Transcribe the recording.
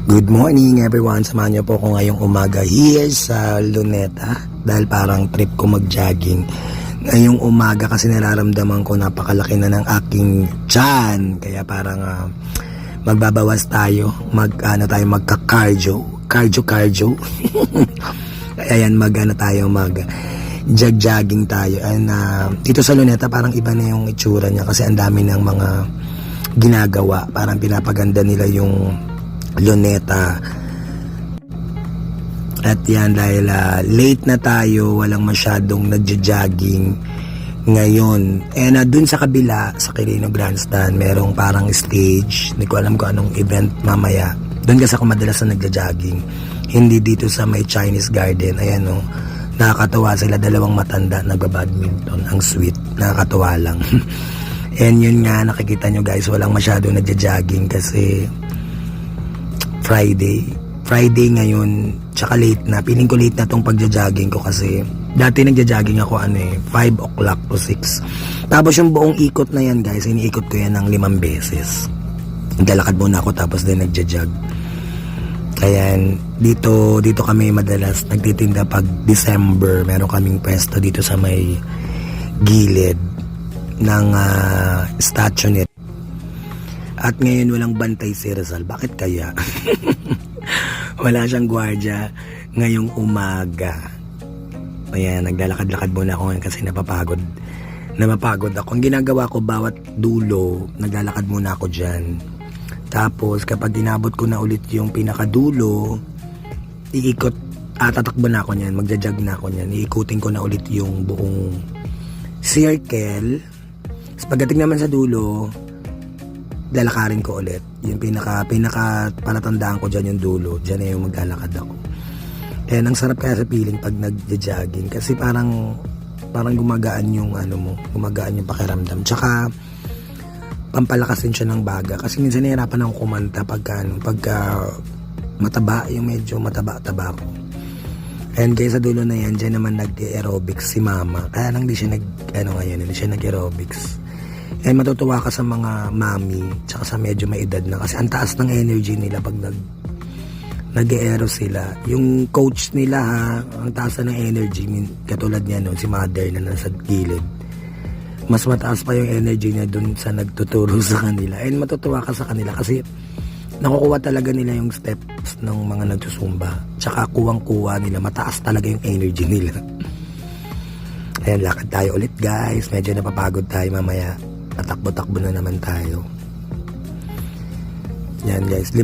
Good morning everyone, samahan niyo po ako ngayong umaga here sa Luneta dahil parang trip ko mag-jogging ngayong umaga kasi nararamdaman ko napakalaki na ng aking tiyan, kaya parang magbabawas tayo, magka-cardio kaya yan, mag-jogging tayo. And dito sa Luneta parang iba na yung itsura niya kasi ang dami ng mga ginagawa, parang pinapaganda nila yung Luneta. At yan, dahil late na tayo, walang masyadong nagja-jogging ngayon. And dun sa kabila, sa Quirino Grandstand, merong parang stage. Hindi ko alam kung anong event mamaya. Dun kasi ako madalas na nagja-jogging. Hindi dito sa may Chinese Garden. Ayan o, nakakatawa sila, dalawang matanda, nagba-badminton. Ang sweet, nakakatawa lang. And yun nga, nakikita nyo guys, walang masyadong nagja-jogging kasi Friday ngayon, tsaka late na. Piling ko late na tong pagja-jogging ko kasi dati nagja-jogging ako 5 o'clock to 6. Tapos yung buong ikot na yan guys, iniikot ko yan ng 5 beses. Naglalakad muna ako tapos din nagja-jog. Kaya dito kami madalas nagtitinda pag December. Meron kaming pwesto dito sa may gilid ng statue nito. At ngayon walang bantay si Rizal. Bakit kaya? Wala siyang gwardiya ngayong umaga. Ayan, naglalakad-lakad muna ako ngayon kasi napapagod ako. Ang ginagawa ko, bawat dulo, naglalakad muna ako dyan. Tapos kapag inabot ko na ulit yung pinakadulo, iikot, tatakbo na ako niyan, magja-jog na ako niyan. Iikutin ko na ulit yung buong circle. Tapos pagdating naman sa dulo, lalakarin ko ulit. Yung pinaka palatandaan ko dyan yung dulo. Dyan na yung maglalakad ako. And ang sarap kaya sa feeling pag nag-jogging kasi parang gumagaan yung gumagaan yung pakiramdam. Tsaka pampalakas din siya ng baga. Kasi minsan nahirapan akong kumanta pagka mataba, yung medyo mataba-taba ko. And kaya sa dulo na yan, dyan naman nag-aerobics si mama. Kaya lang hindi siya nag-aerobics. And matutuwa ka sa mga mami tsaka sa medyo may edad na kasi ang taas ng energy nila pag nag-aero sila. Yung coach nila ang taas ng energy, katulad niya si mother na nasa gilid. Mas mataas pa yung energy niya dun sa nagtuturo sa kanila. And matutuwa ka sa kanila kasi nakukuha talaga nila yung steps ng mga nagsusumba. Tsaka kuwang-kuwa nila, mataas talaga yung energy nila. Ayan, lakad tayo ulit guys. Medyo napapagod tayo mamaya. Tatakbo-takbo na naman tayo. Yan guys, 5